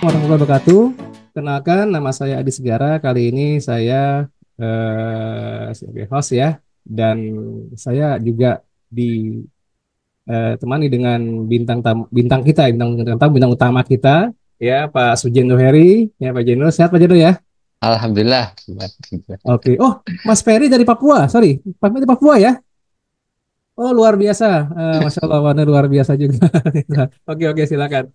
Warahmatullahi wabarakatuh. Kenalkan, nama saya Adi Segara. Kali ini saya sebagai host ya, dan saya juga ditemani dengan bintang tamu, bintang kita, bintang tamu, bintang utama kita, ya Pak Sujendro Heri. Ya Pak Jendro, sehat Pak Jendro ya. Alhamdulillah. Oke. Oh, Mas Ferry dari Papua. Sorry, Pak Ferry dari Papua ya. Oh, luar biasa. Masya Allah, warna luar biasa juga. Oke, oke, silakan.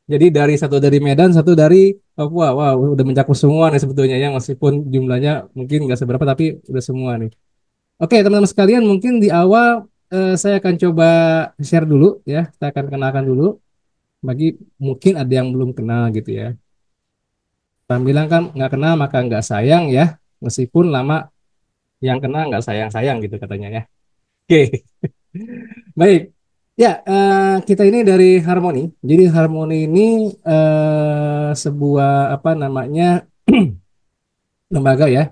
Jadi satu dari Medan, satu dari Papua. Wow, udah mencakup semua nih sebetulnya ya, meskipun jumlahnya mungkin nggak seberapa, tapi udah semua nih. Oke, teman-teman sekalian, mungkin di awal saya akan coba share dulu ya. Saya akan kenalkan dulu bagi mungkin ada yang belum kenal gitu ya. Orang bilang kan nggak kenal maka nggak sayang ya, meskipun lama yang kenal nggak sayang-sayang gitu katanya ya. Oke, baik. Ya, kita ini dari Harmoni. Jadi Harmoni ini sebuah apa namanya lembaga ya,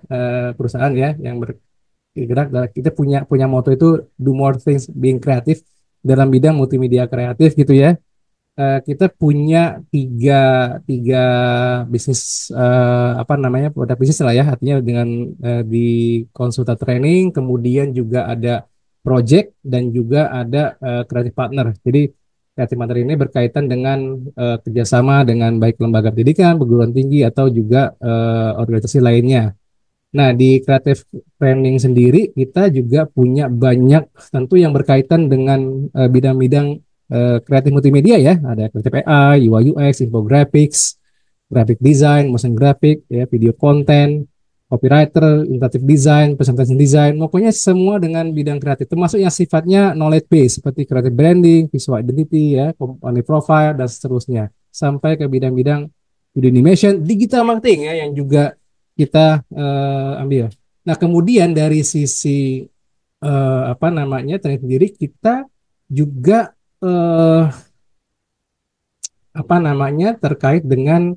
perusahaan ya yang bergerak. Kita punya punya moto itu do more things being kreatif dalam bidang multimedia kreatif gitu ya. Kita punya tiga tiga bisnis, apa namanya, produk bisnis lah ya, artinya dengan di konsultan training, kemudian juga ada project dan juga ada creative partner. Jadi creative partner ini berkaitan dengan kerjasama dengan baik lembaga pendidikan, perguruan tinggi atau juga organisasi lainnya. Nah, di Creative Training sendiri kita juga punya banyak tentu yang berkaitan dengan bidang-bidang kreatif multimedia ya. Ada kreatif AI, UI UX, infographics, graphic design, motion graphic, ya, video content, copywriter, interactive design, presentation design, pokoknya semua dengan bidang kreatif, termasuk yang sifatnya knowledge base seperti creative branding, visual identity, ya, company profile dan seterusnya, sampai ke bidang-bidang video animation, digital marketing ya, yang juga kita ambil. Nah, kemudian dari sisi apa namanya teknik sendiri kita juga apa namanya terkait dengan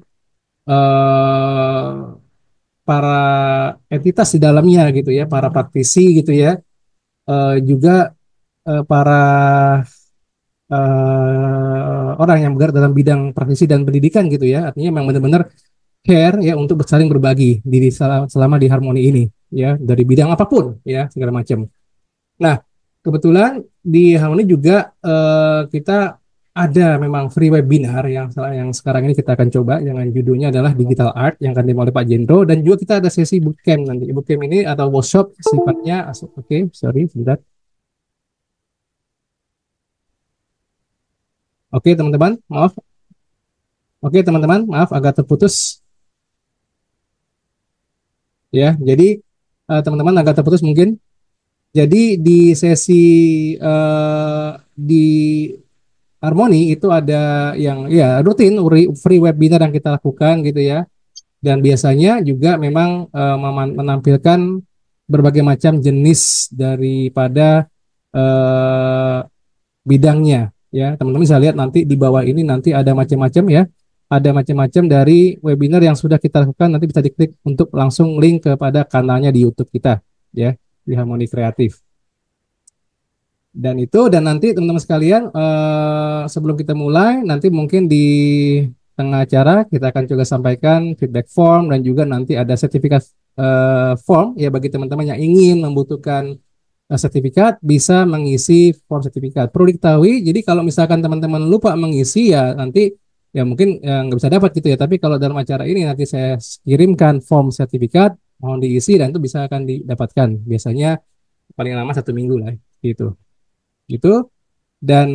eh, para entitas di dalamnya gitu ya, para praktisi gitu ya, juga para orang yang bergerak dalam bidang praktisi dan pendidikan gitu ya, artinya memang benar-benar care ya untuk saling berbagi diri selama di Harmoni ini ya, dari bidang apapun ya segala macam. Nah, kebetulan di Harmoni juga kita ada memang free webinar yang sekarang ini kita akan coba, yang judulnya adalah Digital Art yang akan dimulai Pak Jendro, dan juga kita ada sesi bootcamp nanti. Bootcamp ini atau workshop sifatnya oke, sorry sebentar. Oke, teman-teman, maaf. Oke, teman-teman, maaf agak terputus ya. Jadi teman-teman agak terputus mungkin. Jadi di sesi di Harmoni itu ada yang ya rutin free webinar yang kita lakukan gitu ya. Dan biasanya juga memang menampilkan berbagai macam jenis daripada eh, bidangnya ya. Teman-teman bisa lihat nanti di bawah ini nanti ada macam-macam ya. Ada macam-macam dari webinar yang sudah kita lakukan, nanti bisa diklik untuk langsung link kepada kanalnya di YouTube kita ya, di Harmoni Kreatif. Dan nanti teman-teman sekalian, sebelum kita mulai nanti mungkin di tengah acara kita akan juga sampaikan feedback form, dan juga nanti ada sertifikat form ya, bagi teman-teman yang ingin membutuhkan sertifikat bisa mengisi form sertifikat. Perlu diketahui, jadi kalau misalkan teman-teman lupa mengisi ya nanti ya mungkin nggak bisa dapat gitu ya. Tapi kalau dalam acara ini nanti saya kirimkan form sertifikat, mohon diisi dan itu bisa akan didapatkan. Biasanya paling lama 1 minggu lah gitu. Gitu. Dan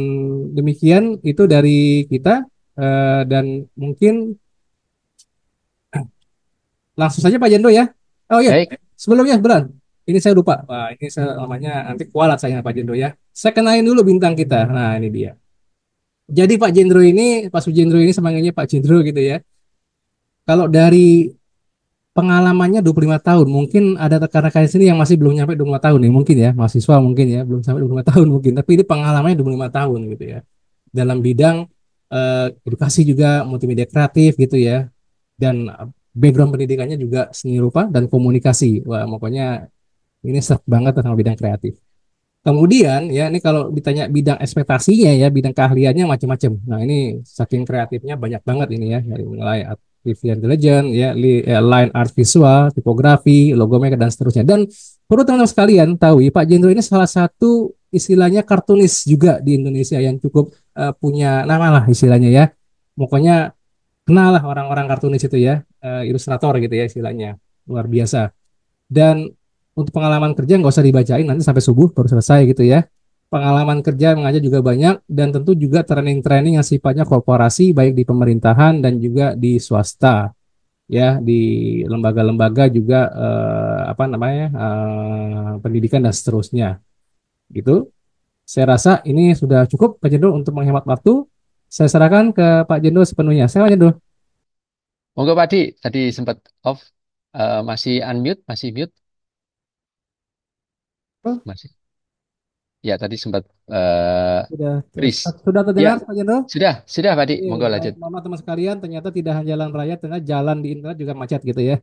demikian itu dari kita. Dan mungkin langsung saja Pak Jendo ya. Oh ya, Baik, sebelumnya beran. Ini saya lupa. Wah, ini saya namanya nanti kualat saya Pak Jendo ya. Saya kenalin dulu bintang kita. Nah, ini dia. Jadi Pak Jendro ini, Pak Sujendro ini semangatnya Pak Jendro gitu ya. Kalau dari pengalamannya 25 tahun, mungkin ada rekan-rekan di sini yang masih belum nyampe 25 tahun nih, mungkin ya, mahasiswa mungkin ya, belum sampai 25 tahun mungkin, tapi ini pengalamannya 25 tahun gitu ya. Dalam bidang edukasi juga, multimedia kreatif gitu ya. Dan background pendidikannya juga seni rupa dan komunikasi. Wah, pokoknya ini serp banget tentang bidang kreatif. Kemudian ya ini kalau ditanya bidang ekspektasinya ya bidang keahliannya macam-macam. Nah ini saking kreatifnya banyak banget ini ya dari mulai artificial intelligence ya, line art visual, tipografi, logomaker dan seterusnya. Dan perlu teman-teman sekalian tahu ya, Pak Jendro ini salah satu istilahnya kartunis juga di Indonesia yang cukup punya nama lah istilahnya ya. Pokoknya kenal lah orang-orang kartunis itu ya, ilustrator gitu ya istilahnya. Luar biasa. Dan untuk pengalaman kerja nggak usah dibacain nanti sampai subuh baru selesai gitu ya. Pengalaman kerja mengajar juga banyak dan tentu juga training-training yang sifatnya korporasi baik di pemerintahan dan juga di swasta ya di lembaga-lembaga juga apa namanya pendidikan dan seterusnya gitu. Saya rasa ini sudah cukup Pak Jendro untuk menghemat waktu. Saya serahkan ke Pak Jendro sepenuhnya. Saya Pak Jendro. Monggo Pak Di, tadi sempat off, masih unmute, masih mute, masih. Ya tadi sempat Sudah freeze. sudah Ya, terdengar Pak Jendro? sudah Pak Di, Oke, monggo baik, lanjut. mama teman sekalian, ternyata tidak hanya jalan raya, ternyata jalan di internet juga macet gitu ya.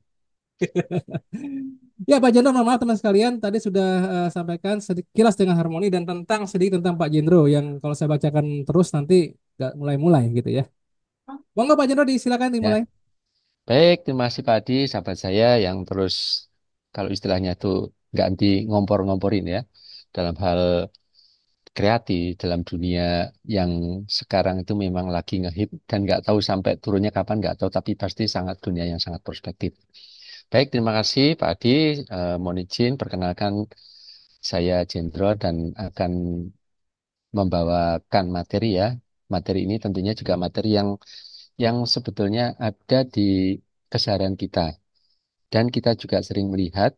Ya Pak Jendro, mama teman sekalian, tadi sudah sampaikan sedikit kilas dengan harmoni dan tentang sedikit tentang Pak Jendro yang kalau saya bacakan terus nanti nggak mulai-mulai gitu ya. Monggo Pak Jendro, disilakan Ya, dimulai. baik, terima kasih Pak Di, sahabat saya yang terus kalau istilahnya tuh nggak anti ngompor-ngomporin ya dalam hal kreatif dalam dunia yang sekarang itu memang lagi ngehip dan nggak tahu sampai turunnya kapan nggak tahu tapi pasti sangat dunia yang sangat prospektif. Baik, terima kasih Pak Adi. Mohon izin perkenalkan saya Jendro dan akan membawakan materi ya. Materi ini tentunya juga materi yang sebetulnya ada di keseharian kita dan kita juga sering melihat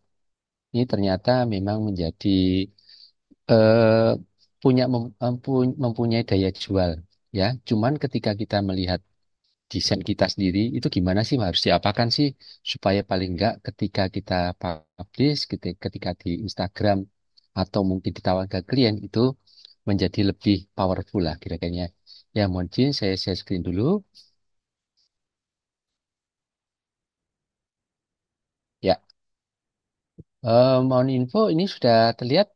ini ternyata memang menjadi eh, mempunyai daya jual ya. Cuman ketika kita melihat desain kita sendiri itu gimana sih harus diapakan sih supaya paling enggak ketika kita publish ketika di Instagram atau mungkin ditawarkan ke klien itu menjadi lebih powerful lah kira-kira. Ya, mohon izin saya share screen dulu. Ya, mohon info ini sudah terlihat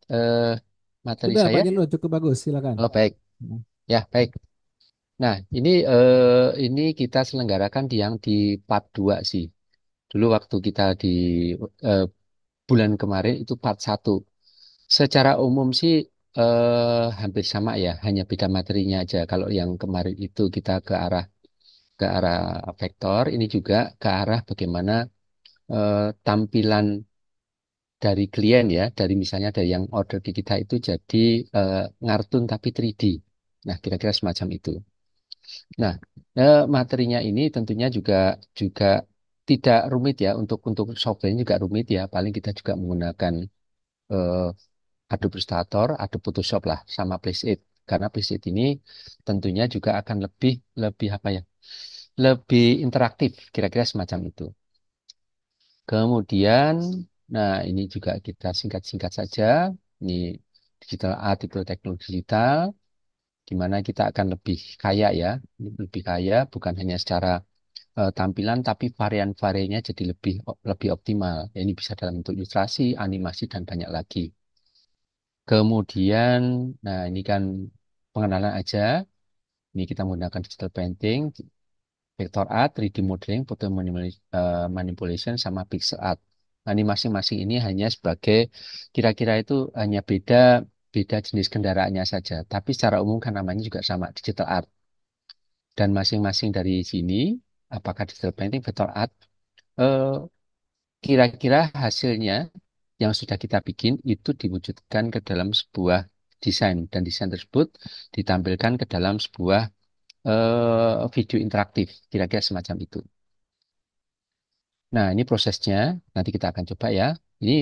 materi Sudah Pak saya. Jendro, cukup bagus, silakan. Oh, baik. Ya, baik. Nah, ini kita selenggarakan yang di part 2 sih. Dulu waktu kita di eh, bulan kemarin itu part satu. Secara umum sih hampir sama ya, hanya beda materinya aja. Kalau yang kemarin itu kita ke arah vektor, ini juga ke arah bagaimana tampilan dari klien ya, dari misalnya dari yang order ke kita itu jadi ngartun tapi 3D. Nah, kira-kira semacam itu. Nah, materinya ini tentunya juga juga tidak rumit ya untuk software juga rumit ya. Paling kita juga menggunakan eh, Adobe Illustrator, Adobe Photoshop lah, sama Placeit. Karena Placeit ini tentunya juga akan lebih lebih apa ya? Lebih interaktif, kira-kira semacam itu. Kemudian, nah ini juga kita singkat-singkat saja. Ini digital art itu teknologi digital, di mana kita akan lebih kaya ya, lebih kaya bukan hanya secara tampilan tapi varian-variannya jadi lebih optimal. Ya, ini bisa dalam bentuk ilustrasi, animasi dan banyak lagi. Kemudian, nah ini kan pengenalan aja. Ini kita menggunakan digital painting, vector art, 3D modeling, manipulation, sama pixel art. Nah, ini masing-masing ini hanya sebagai kira-kira itu hanya beda beda jenis kendaraannya saja. Tapi secara umum kan namanya juga sama digital art. Dan masing-masing dari sini, apakah digital painting, vector art, eh, kira-kira hasilnya yang sudah kita bikin itu diwujudkan ke dalam sebuah desain dan desain tersebut ditampilkan ke dalam sebuah video interaktif, kira-kira semacam itu. Nah, ini prosesnya nanti kita akan coba ya. Ini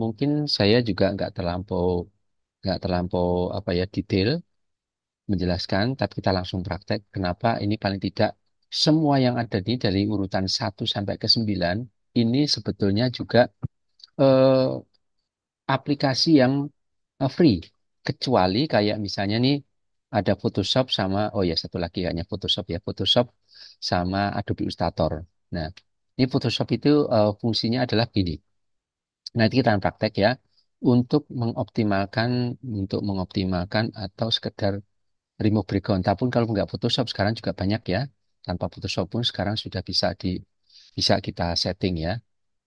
mungkin saya juga nggak terlampau apa ya detail menjelaskan, tapi kita langsung praktek. Kenapa ini paling tidak semua yang ada di dari urutan 1 sampai ke 9 ini sebetulnya juga eh, aplikasi yang free kecuali kayak misalnya nih ada Photoshop sama oh ya satu lagi hanya Photoshop ya Photoshop sama Adobe Illustrator. Nah, ini Photoshop itu fungsinya adalah gini. Nanti kita akan praktek ya. untuk mengoptimalkan atau sekedar remove background. Tapi kalau nggak Photoshop sekarang juga banyak ya. Tanpa Photoshop pun sekarang sudah bisa kita setting ya.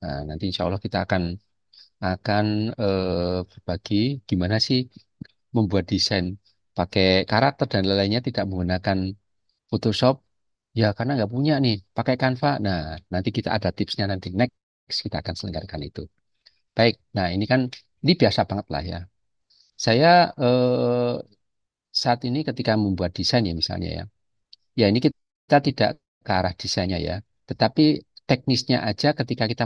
Nah, nanti insya Allah kita akan berbagi gimana sih membuat desain pakai karakter dan lain-lainnya tidak menggunakan Photoshop. Ya karena nggak punya nih, pakai Canva. Nah, nanti kita ada tipsnya nanti next kita akan selenggarakan itu. Baik, nah ini biasa banget lah ya. Saya saat ini ketika membuat desain ya misalnya ya, ya ini kita tidak ke arah desainnya ya, tetapi teknisnya aja ketika kita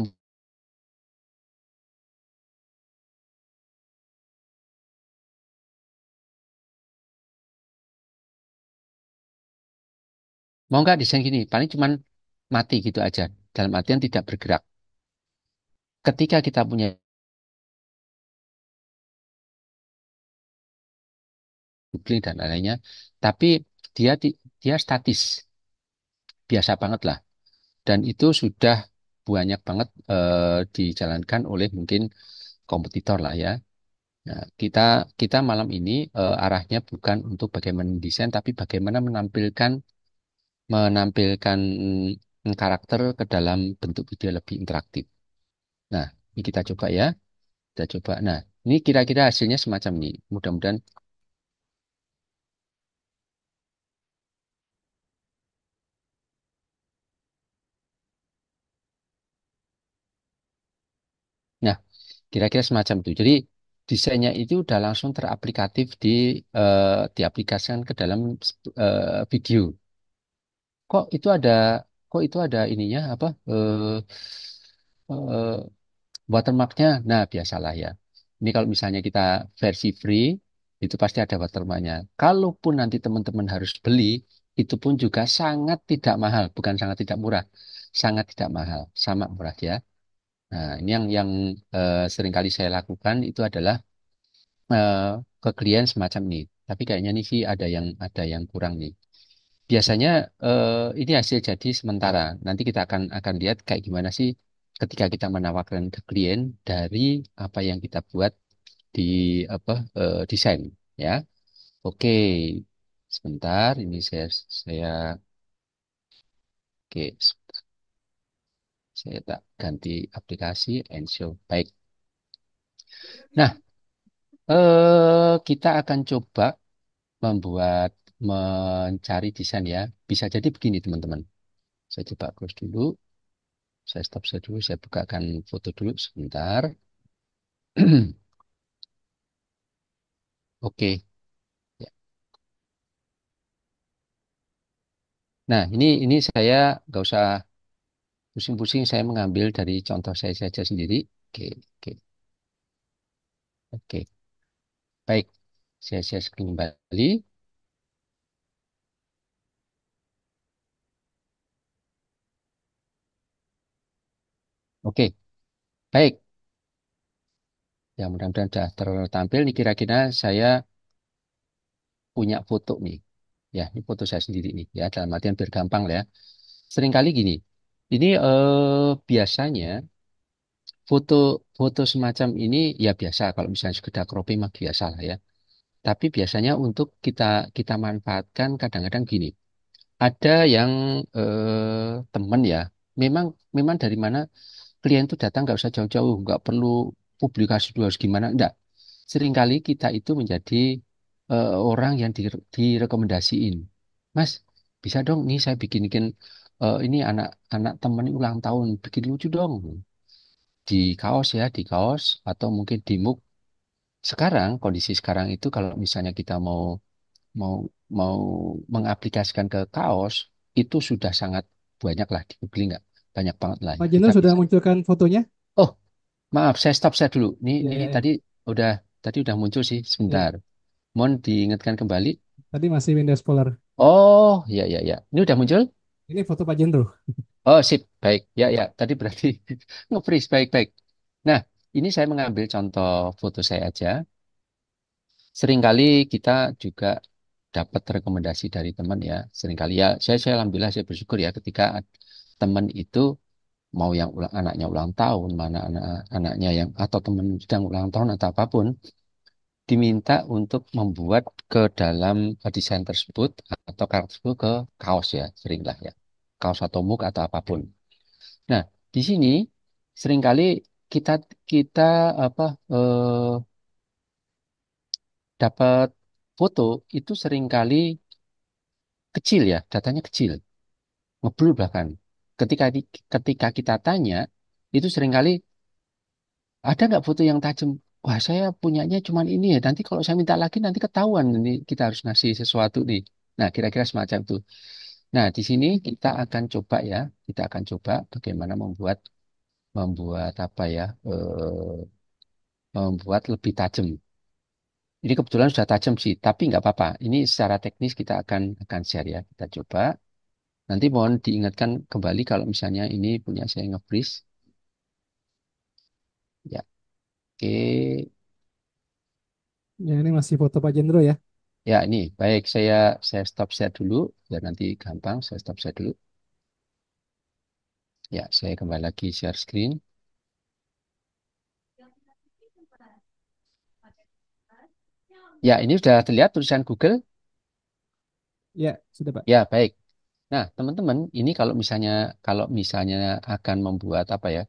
mau nggak desain gini, paling cuman mati gitu aja, dalam artian tidak bergerak. Ketika kita punya googling dan lainnya, tapi dia statis, biasa banget lah. Dan itu sudah banyak banget dijalankan oleh mungkin kompetitor lah ya. Nah, kita kita malam ini arahnya bukan untuk bagaimana desain, tapi bagaimana menampilkan karakter ke dalam bentuk video lebih interaktif. Nah, ini kita coba ya, kita coba. Nah, ini kira-kira hasilnya semacam ini. Mudah-mudahan. Nah, kira-kira semacam itu. Jadi desainnya itu udah langsung teraplikatif diaplikasikan ke dalam video. Kok itu ada kok itu ada ininya apa eh, watermarknya? Nah, biasalah ya. Ini kalau misalnya kita versi free itu pasti ada watermarknya. Kalaupun nanti teman-teman harus beli, itu pun juga sangat tidak mahal, bukan sangat tidak murah, sangat tidak mahal, sama murah ya. Nah, ini yang seringkali saya lakukan itu adalah eh, ke klien semacam ini. Tapi kayaknya nih sih ada yang kurang nih. Biasanya ini hasil jadi sementara. Nanti kita akan lihat kayak gimana sih ketika kita menawarkan ke klien dari apa yang kita buat di apa desain ya. Oke. Sebentar ini saya oke saya tak ganti aplikasi and show. Baik. Nah, kita akan coba membuat mencari desain ya. Bisa jadi begini teman-teman. Saya coba close dulu. Saya stop saya dulu. Saya bukakan foto dulu sebentar. Oke. Ya. Nah, ini saya nggak usah pusing-pusing. Saya mengambil dari contoh saya saja sendiri. Oke, oke, oke. Baik. Saya share screen kembali. Oke, baik. Ya, mudah-mudahan sudah tertampil. Ini kira-kira saya punya foto nih. Ya, ini foto saya sendiri nih. Ya, dalam artian biar gampang lah ya. Seringkali gini. Ini biasanya foto foto semacam ini ya biasa kalau misalnya sekedar cropping mah biasa lah ya. Tapi biasanya untuk kita kita manfaatkan kadang-kadang gini. Ada yang teman ya, memang memang dari mana klien itu datang nggak usah jauh-jauh, nggak perlu publikasi dulu harus gimana, enggak. Seringkali kita itu menjadi orang yang direkomendasiin. Mas, bisa dong nih saya bikin ini anak-anak temen ini ulang tahun, bikin lucu dong di kaos ya, di kaos atau mungkin di mug. Sekarang kondisi sekarang itu kalau misalnya kita mau mau mengaplikasikan ke kaos itu sudah sangat banyak lah di Google nggak banyak banget lah Pak kita Jendral sudah bisa. munculkan fotonya? Oh, maaf saya stop saya dulu. Ya, Ini ya, ya. udah tadi udah muncul sih Ya, sebentar. Mohon diingatkan kembali. tadi masih Windows Explorer. Oh, ya ya ya. Ini udah muncul? Ini foto Pak Jendral. Oh, sip. Baik. Ya ya. Tadi berarti nge-freeze baik-baik. Nah, ini saya mengambil contoh foto saya aja. Seringkali kita juga dapat rekomendasi dari teman ya. Seringkali ya, saya alhamdulillah saya bersyukur ya ketika teman itu mau yang anaknya ulang tahun, mana anaknya yang atau teman sedang ulang tahun atau apapun, diminta untuk membuat ke dalam desain tersebut atau karakter tersebut ke kaos ya, seringlah ya, kaos atau mug atau apapun. Nah, di sini seringkali kita kita apa dapat foto itu seringkali kecil ya, datanya kecil, ngeblur bahkan. Ketika kita tanya, itu seringkali ada nggak foto yang tajam? Wah, saya punyanya cuman ini ya. Nanti kalau saya minta lagi nanti ketahuan ini kita harus ngasih sesuatu nih. Nah, kira-kira semacam itu. Nah, di sini kita akan coba ya, kita akan coba bagaimana membuat membuat apa ya, membuat lebih tajam. Ini kebetulan sudah tajam sih, tapi nggak apa-apa. Ini secara teknis kita akan share ya. Kita coba. Nanti mohon diingatkan kembali kalau misalnya ini punya saya nge-freeze. Ya, oke. Ya, ini masih foto Pak Jendro ya. Ya, ini baik. Saya stop share dulu. Ya, nanti gampang. Saya stop share dulu. Ya, saya kembali lagi share screen. Ya, ini sudah terlihat tulisan Google. Ya, sudah Pak. Ya, baik. Nah, teman-teman, ini kalau misalnya akan membuat apa ya?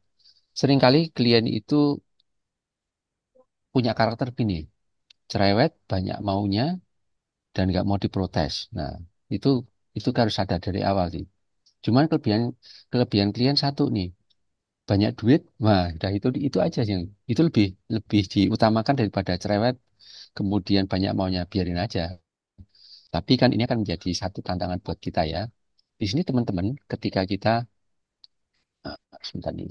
Seringkali klien itu punya karakter gini, cerewet, banyak maunya, dan nggak mau diprotes. Nah, itu itu harus ada dari awal sih. Cuman kelebihan kelebihan klien satu nih, banyak duit. Wah, udah itu aja yang itu lebih lebih diutamakan daripada cerewet, kemudian banyak maunya biarin aja. Tapi kan ini akan menjadi satu tantangan buat kita ya. Di sini teman-teman, ketika kita sebentar nih,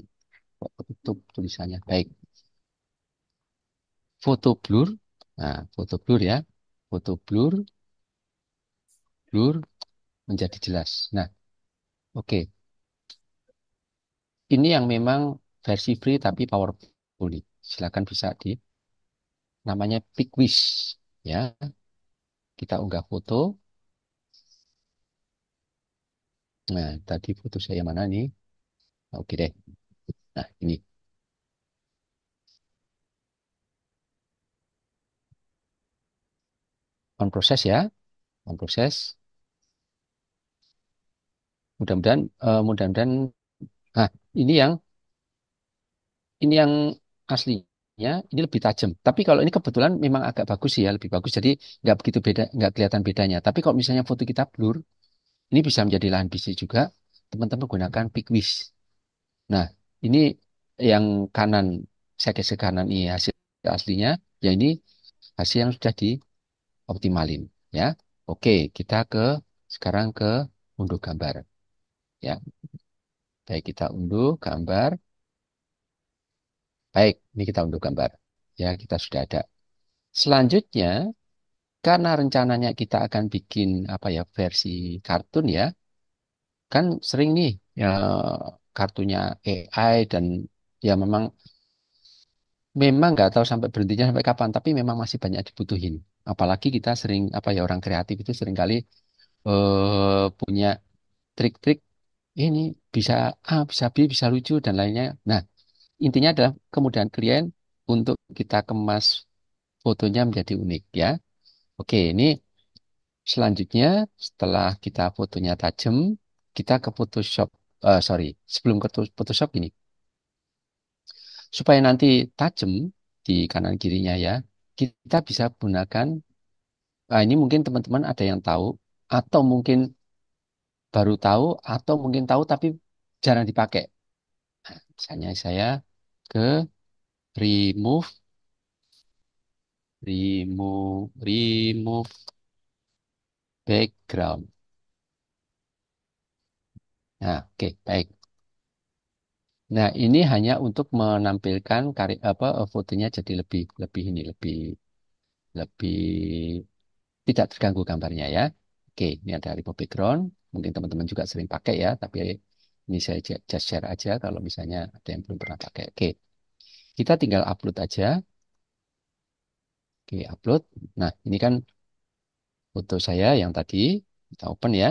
kok tutup tulisannya. Baik, foto blur. Nah, foto blur ya. Foto blur, blur menjadi jelas. Nah, oke. Ini yang memang versi free tapi powerful nih. Silakan bisa di namanya PicWish ya. Kita unggah foto. Nah, tadi foto saya mana nih? Oke deh. Nah, ini on proses ya, on proses. Mudah-mudahan nah, ini yang aslinya ini lebih tajam. Tapi kalau ini kebetulan memang agak bagus sih ya, lebih bagus. Jadi nggak begitu beda, nggak kelihatan bedanya. Tapi kalau misalnya foto kita blur, ini bisa menjadi lahan bisnis juga. Teman-teman gunakan PicWish. Nah, ini yang kanan, saya geser kanan ini hasil aslinya. Ya ini hasil yang sudah dioptimalin. Ya, oke, kita sekarang ke unduh gambar. Ya, baik kita unduh gambar. Baik, ini kita unduh gambar. Ya, kita sudah ada. Selanjutnya, karena rencananya kita akan bikin apa ya versi kartun ya, kan sering nih ya kartunya AI dan ya memang nggak tahu sampai berhentinya sampai kapan, tapi memang masih banyak dibutuhin. Apalagi kita sering apa ya orang kreatif itu sering kali punya trik-trik ini bisa A, bisa B, bisa lucu dan lainnya. Nah, intinya adalah kemudahan klien untuk kita kemas fotonya menjadi unik ya. Oke, ini selanjutnya setelah kita fotonya tajam, kita ke Photoshop. Sorry, sebelum ke Photoshop ini, supaya nanti tajam di kanan kirinya ya, kita bisa gunakan. Ini mungkin teman-teman ada yang tahu, atau mungkin baru tahu, atau mungkin tahu tapi jarang dipakai. Misalnya saya ke remove, remove background. Nah, oke, baik. Nah, ini hanya untuk menampilkan fotonya jadi lebih lebih ini lebih lebih tidak terganggu gambarnya ya. Oke, ini ada remove background. Mungkin teman-teman juga sering pakai ya, tapi ini saya just share aja kalau misalnya ada yang belum pernah pakai. Oke, kita tinggal upload aja. Oke, upload. Nah, ini kan foto saya yang tadi kita open ya.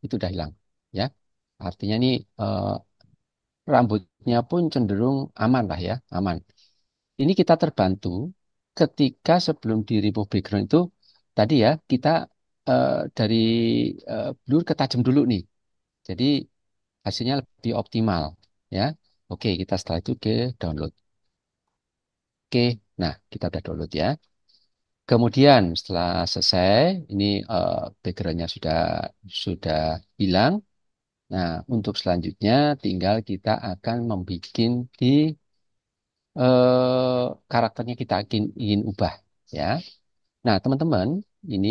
itu udah hilang. Ya, artinya ini rambutnya pun cenderung aman lah ya, aman. Ini kita terbantu ketika sebelum di remove background itu tadi ya kita dari blur ke tajam dulu nih. Jadi hasilnya lebih optimal ya. Oke, kita setelah itu ke download. Oke, nah kita udah download ya. Kemudian setelah selesai, ini backgroundnya sudah hilang. Nah, untuk selanjutnya tinggal kita akan membuat di karakternya kita ingin ubah ya. Nah, teman-teman, ini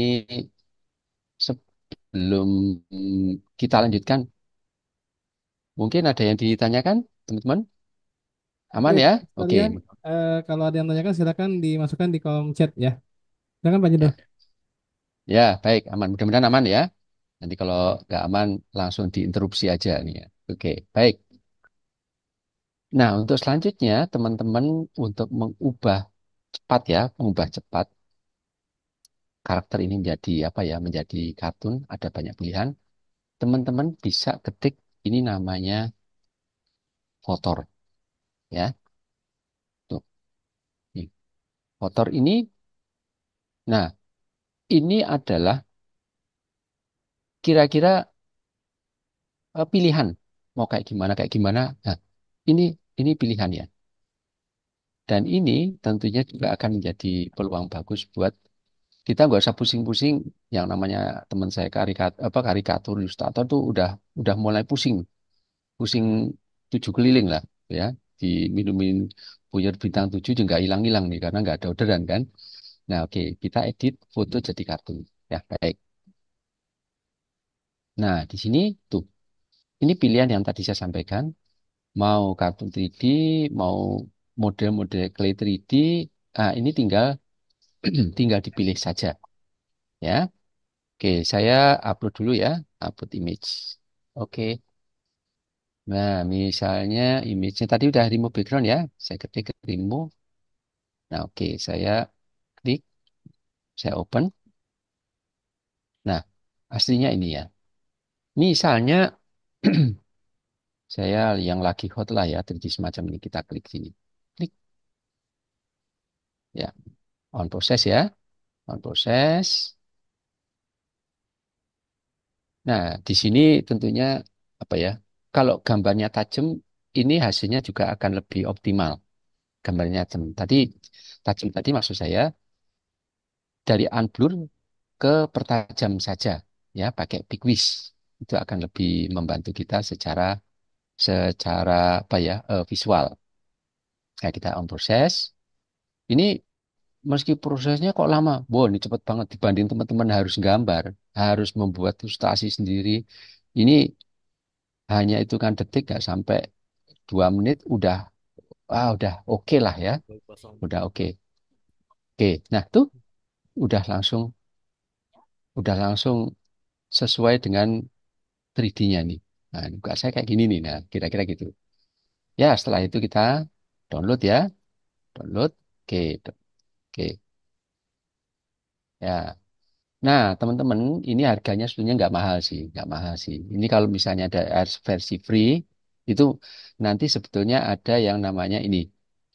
sebelum kita lanjutkan, mungkin ada yang ditanyakan, teman-teman? Oke, Aman ya? Oke. sekalian kalau ada yang tanyakan silakan dimasukkan di kolom chat ya. Silakan Pak Judo. Ya, ya, baik, aman. Mudah-mudahan aman ya. Nanti kalau nggak aman, langsung diinterupsi aja nih ya. Oke, baik. Nah, untuk selanjutnya, teman-teman untuk mengubah cepat ya, mengubah cepat karakter ini menjadi apa ya, menjadi kartun, ada banyak pilihan. Teman-teman bisa ketik ini namanya votor ya. Tuh, nih. Votor ini, nah, ini adalah kira-kira pilihan mau kayak gimana. Nah, ini ini pilihan ya. Dan ini tentunya juga akan menjadi peluang bagus buat kita nggak usah pusing-pusing yang namanya teman saya karikatur ilustrator tuh udah mulai pusing pusing tujuh keliling lah ya diminumin buyur bintang tujuh juga nggak hilang-hilang nih karena nggak ada orderan kan. Nah oke kita edit foto jadi kartun ya baik. Nah di sini tuh ini pilihan yang tadi saya sampaikan mau kartun 3D mau model-model clay 3D ini tinggal tinggal dipilih saja ya. Oke, saya upload dulu ya, upload image. Oke, nah misalnya image-nya tadi udah remove background ya, saya ketik remove. Nah oke, saya klik, saya open. Nah, aslinya ini ya. Misalnya saya yang lagi hot lah ya, terjadi semacam ini, kita klik sini. Klik, ya, on process ya, on process. Nah, di sini tentunya apa ya, kalau gambarnya tajam, ini hasilnya juga akan lebih optimal. Gambarnya tajam tadi maksud saya dari unblur ke pertajam saja ya pakai Big Wish itu akan lebih membantu kita secara secara apa ya visual. Nah, kita on proses. Ini meski prosesnya kok lama, wow ini cepat banget dibanding teman-teman harus gambar, harus membuat ilustrasi sendiri. Ini hanya hitungan detik nggak sampai 2 menit udah oke lah ya, udah oke. Oke, nah tuh udah langsung udah langsung sesuai dengan 3D-nya nih. Nah, buka saya kayak gini nih. Nah, kira-kira gitu. Ya, setelah itu kita download ya. Download. Oke, oke. Ya. Nah, teman-teman, ini harganya sebenarnya nggak mahal sih. Nggak mahal sih. Ini kalau misalnya ada versi free, itu nanti sebetulnya ada yang namanya ini.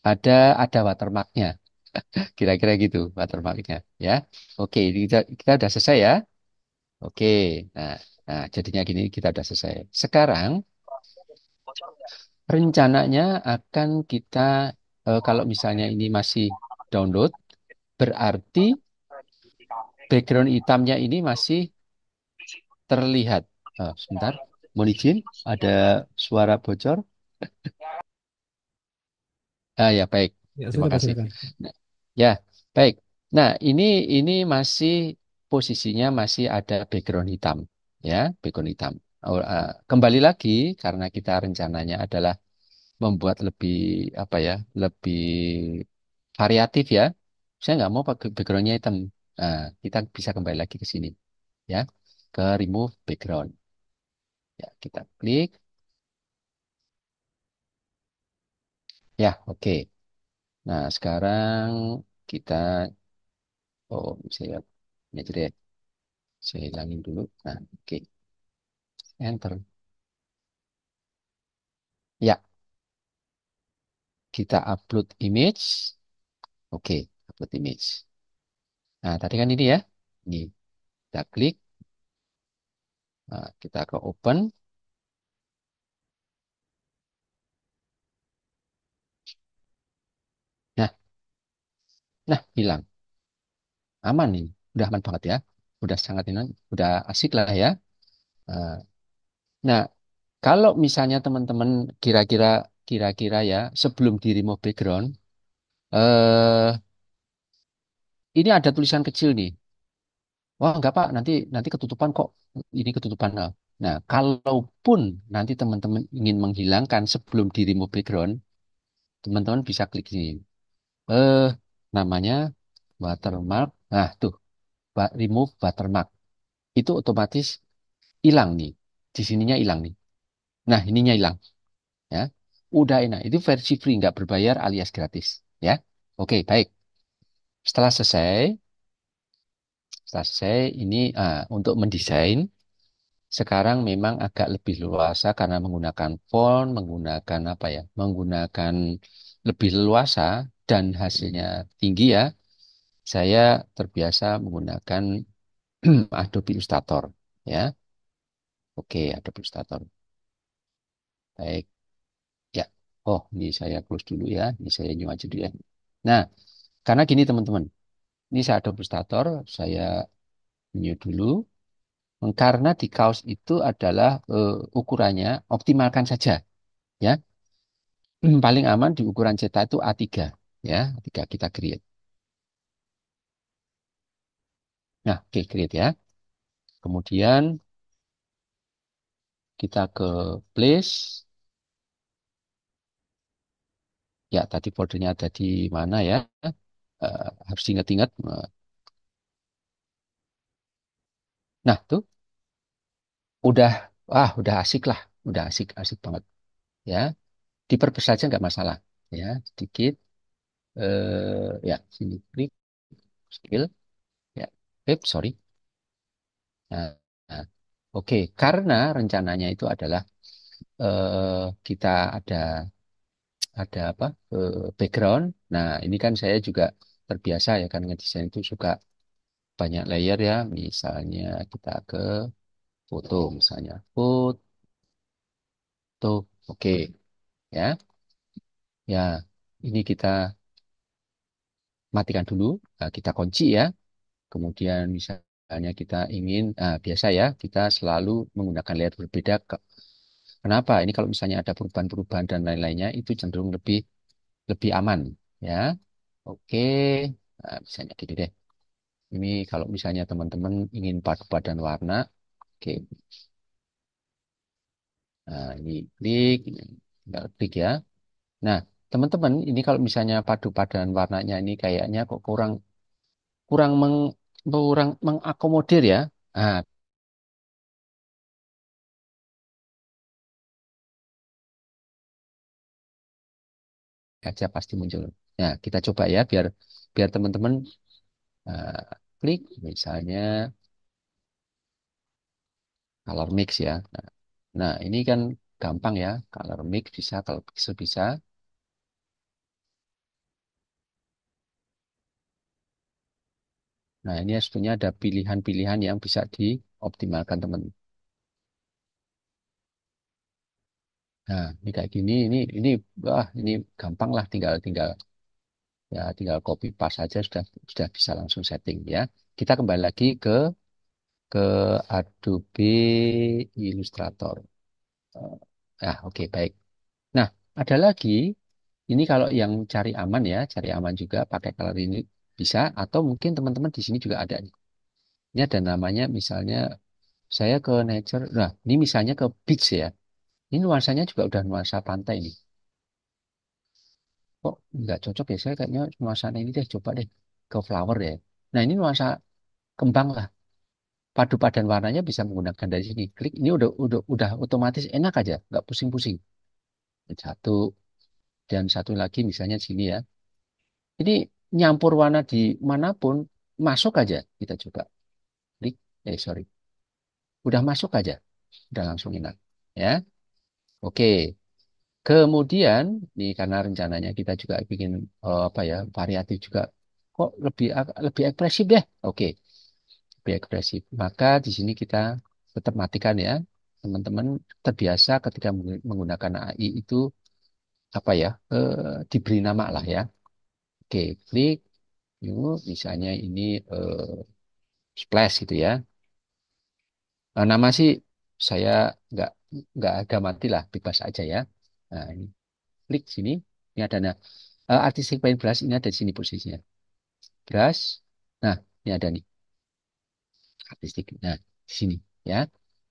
Ada ada watermarknya. Kira-kira gitu watermarknya. Ya. Oke, kita udah selesai ya. Oke. Nah, nah, jadinya gini kita udah selesai. Sekarang rencananya akan kita kalau misalnya ini masih download, berarti background hitamnya ini masih terlihat. Sebentar, mohon izin, ada suara bocor. Ya baik, Ya terima sudah Pak kasih. silakan. Nah, ya baik. Nah ini masih posisinya masih ada background hitam, ya background hitam. Kembali lagi karena kita rencananya adalah membuat lebih apa ya, lebih variatif ya. Saya nggak mau pakai backgroundnya hitam. Nah, kita bisa kembali lagi ke sini ya, ke remove background. Ya, kita klik. Ya, oke. Nah, sekarang kita oh saya ini aja deh. Saya hilangin dulu. Nah, oke. enter. Ya, kita upload image. Oke, upload image. Nah, tadi kan ini ya. Ini kita klik, nah, kita ke open. Nah, nah hilang. Aman nih. Udah aman banget ya. Udah sangat ini, udah asik lah ya. Nah, nah, kalau misalnya teman-teman kira-kira kira-kira ya sebelum di remove background, eh ini ada tulisan kecil nih. Wah, enggak Pak, nanti nanti ketutupan kok. Ini ketutupan. Nah, kalaupun nanti teman-teman ingin menghilangkan sebelum di remove background, teman-teman bisa klik sini. Eh, namanya watermark. Nah, tuh, remove watermark. Itu otomatis hilang nih. Di sininya hilang nih. Nah, ininya hilang. Ya, udah enak. Itu versi free, nggak berbayar alias gratis. Ya, oke, baik. Setelah selesai, setelah selesai ini untuk mendesain. Sekarang memang agak lebih leluasa karena menggunakan font, menggunakan apa ya, menggunakan lebih leluasa dan hasilnya tinggi ya. Saya terbiasa menggunakan Adobe Illustrator ya. Oke, Adobe Illustrator. Baik, ya. Oh, ini saya close dulu ya. Ini saya new aja dulu ya. Nah, karena gini teman-teman. Ini saya Adobe Illustrator, saya new dulu. Karena di kaos itu adalah ukurannya optimalkan saja ya. Paling aman di ukuran cetak itu A3 ya, A3 kita create. Nah, oke create ya. Kemudian kita ke place. Ya, tadi foldernya ada di mana ya? Harus ingat-ingat. Nah, tuh udah udah asik lah, udah asik asik banget ya. Diperbesar aja nggak masalah ya, sedikit ya sini klik skill ya. Sorry. Nah, nah. Oke, karena rencananya itu adalah kita ada apa background. Nah, ini kan saya juga terbiasa ya kan ngedesain itu suka banyak layer ya. Misalnya kita ke foto, misalnya foto, oke ya. Ya, ini kita matikan dulu. Nah, kita kunci ya. Kemudian misalnya kita ingin, biasa ya, kita selalu menggunakan layer berbeda. Kenapa? Ini kalau misalnya ada perubahan-perubahan dan lain-lainnya, itu cenderung lebih lebih aman ya. Oke, nah, misalnya gini deh. Ini kalau misalnya teman-teman ingin padu padan warna, oke. Nah, ini klik, ini tinggal klik ya. Nah, teman-teman, ini kalau misalnya padu padan warnanya ini kayaknya kok kurang kurang kurang mengakomodir ya. Nah, aja pasti muncul. Nah, kita coba ya biar biar teman-teman eh, klik misalnya color mix ya. Nah, ini kan gampang ya, color mix bisa, kalau pixel bisa. Nah, ini sebetulnya ada pilihan-pilihan yang bisa dioptimalkan teman. Nah, ini kayak gini, ini ini gampang lah, tinggal tinggal ya tinggal copy paste saja sudah bisa langsung setting ya. Kita kembali lagi ke Adobe Illustrator. Eh, oke baik. Nah, ada lagi. Ini kalau yang cari aman ya, cari aman juga pakai color ini bisa, atau mungkin teman-teman di sini juga ada nih. Ini ada namanya misalnya saya ke nature. Nah, ini misalnya ke beach ya. Ini nuansanya juga udah nuansa pantai nih. Kok nggak cocok ya? Saya kayaknya nuansa ini deh, coba deh ke flower ya. Nah, ini nuansa kembang lah. Padu padan warnanya bisa menggunakan dari sini. Klik ini udah otomatis enak aja, nggak pusing-pusing. Satu dan satu lagi misalnya sini ya. Ini nyampur warna di manapun masuk aja. Kita coba klik. Sorry, udah masuk aja. udah langsung enak. Ya, oke. Kemudian, nih karena rencananya kita juga bikin apa ya variatif juga, kok lebih ekspresif deh. Oke, lebih ekspresif. Maka di sini kita tetap matikan ya, teman-teman terbiasa ketika menggunakan AI itu apa ya, diberi nama lah ya. Oke, klik new, misalnya ini splash gitu ya. Nama sih saya nggak nggak ada mati lah, bebas aja ya. Nah, ini klik sini, ini ada artistic paintbrush ini ada di sini posisinya. Brush, nah ini ada nih artistic. Nah di sini ya.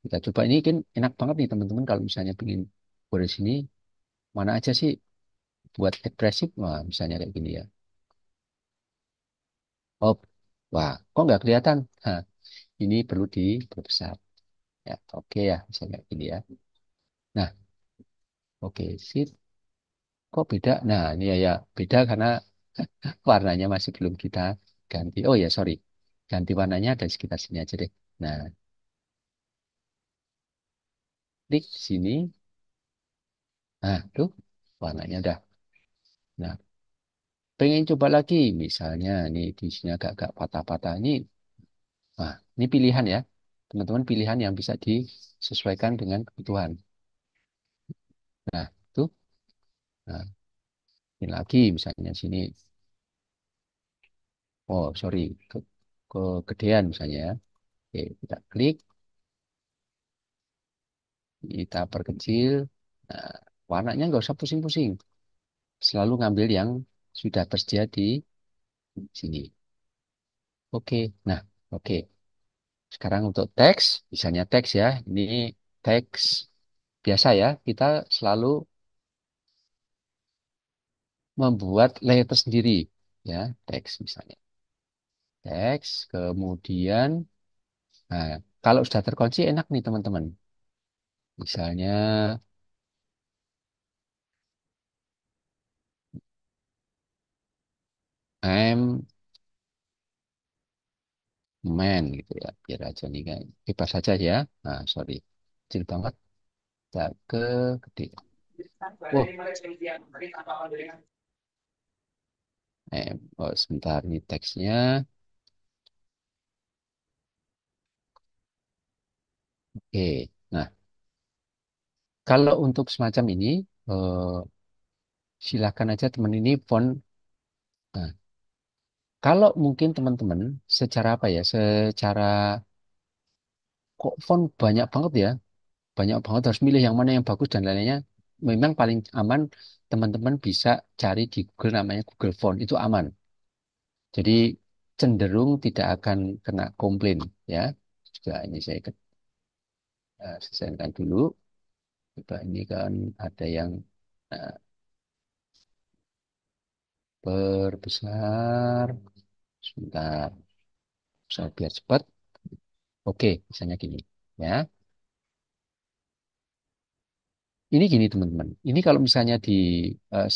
Kita coba ini kan enak banget nih teman-teman kalau misalnya pengen buat di sini mana aja sih buat ekspresif, wah misalnya kayak gini ya. Oh, wah kok nggak kelihatan? Nah, ini perlu diperbesar. Ya, oke ya, misalnya kayak gini ya. Nah, oke, sip. Kok beda? Nah, ini ya beda karena warnanya masih belum kita ganti. Oh ya, sorry. Ganti warnanya ada di sekitar sini aja deh. Nah, klik sini. Nah, tuh warnanya udah. Nah, pengen coba lagi. Misalnya nih di sini agak-agak patah-patah. Ini pilihan ya. Teman-teman pilihan yang bisa disesuaikan dengan kebutuhan. Nah, tuh. Nah, ini lagi misalnya sini. Oh, sorry. Kegedean misalnya ya. Oke, kita klik. Kita perkecil. Nah, warnanya nggak usah pusing-pusing. Selalu ngambil yang sudah tersedia di sini. Oke, nah, oke. Sekarang untuk teks, misalnya teks ya. Ini teks biasa ya. Kita selalu membuat layer sendiri ya. Teks misalnya. Teks, kemudian, nah, kalau sudah terkunci enak nih teman-teman. Misalnya I'm man gitu ya. Biar aja nih kan. Bebas saja ya. Nah, sorry. Kecil banget. Kita ke gede. Wow, oh, sebentar nih teksnya. Oke. Nah, kalau untuk semacam ini, silakan aja teman ini font. Nah, kalau mungkin teman-teman secara apa ya, secara kok font banyak banget ya, banyak banget harus milih yang mana yang bagus dan lain-lainnya. Memang paling aman teman-teman bisa cari di Google namanya Google Font itu aman. Jadi cenderung tidak akan kena komplain ya. Juga ini saya selesaikan dulu. Coba ini kan ada yang eh, perbesar. Sebentar, saya biar cepat. Oke, misalnya gini. Ya, ini gini teman-teman. Ini kalau misalnya di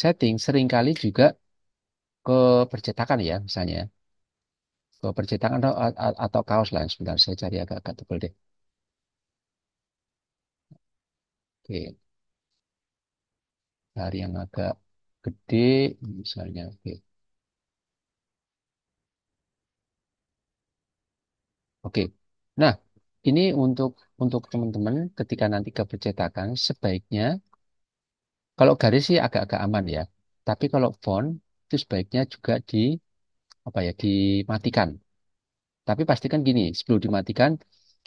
setting, seringkali juga ke percetakan ya, misalnya. Ke percetakan atau kaos lah. Sebentar, saya cari agak-agak tebal deh. Oke, cari yang agak gede, misalnya. Oke, oke. Nah, ini untuk teman-teman ketika nanti ke percetakan, sebaiknya kalau garis sih agak-agak aman ya. Tapi kalau font itu sebaiknya juga apa ya dimatikan. Tapi pastikan gini, sebelum dimatikan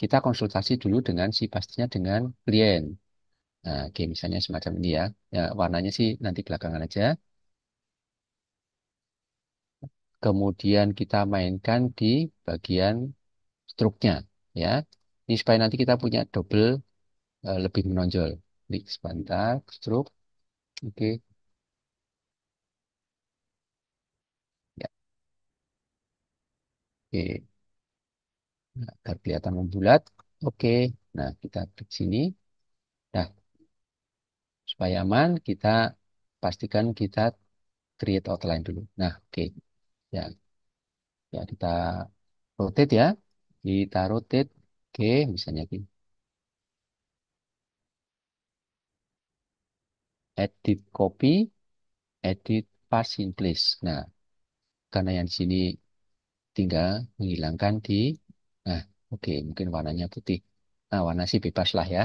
kita konsultasi dulu dengan si pastinya dengan klien. Nah, oke misalnya semacam ini ya. Ya warnanya sih nanti belakangan aja. Kemudian kita mainkan di bagian struknya ya. Ini supaya nanti kita punya double lebih menonjol. Klik sebentar, struk. Oke. Ya, oke. Nah, agar kelihatan membulat. Oke. Nah, kita klik sini. Nah, supaya aman, kita pastikan kita create outline dulu. Nah, oke. Ya, ya kita rotate ya. Kita rotate. Oke, misalnya gini. edit copy, edit passing place. Nah, karena yang di sini tinggal menghilangkan di, nah, oke, mungkin warnanya putih. Nah, warna sih bebas lah ya.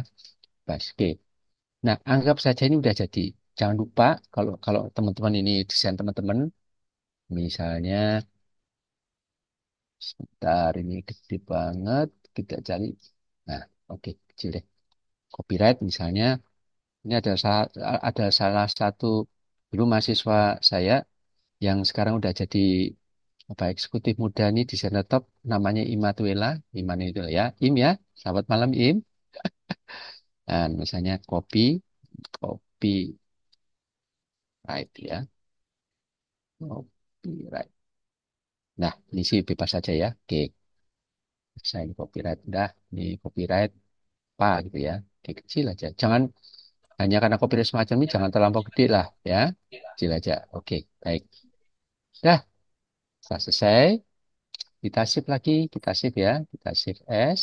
Bebas. Oke. Nah, anggap saja ini udah jadi. Jangan lupa kalau kalau teman-teman ini desain teman-teman, misalnya sebentar ini gede banget, kita cari. Nah, oke, kecil deh. Copyright misalnya, ini ada salah satu dulu mahasiswa saya yang sekarang udah jadi apa eksekutif muda nih desainer top namanya Imatuela, Iman itu ya, Im ya. Selamat malam Im. Dan misalnya copyright ya, copyright. Nah, ini sih bebas saja ya. Oke, saya ini copyright udah, ini copyright apa gitu ya. Oke, kecil aja. Jangan hanya karena copyright semacam ini jangan terlampau gede lah ya. Kecil aja. Oke, baik. Dah, setelah selesai, kita save lagi, kita save ya, kita save as,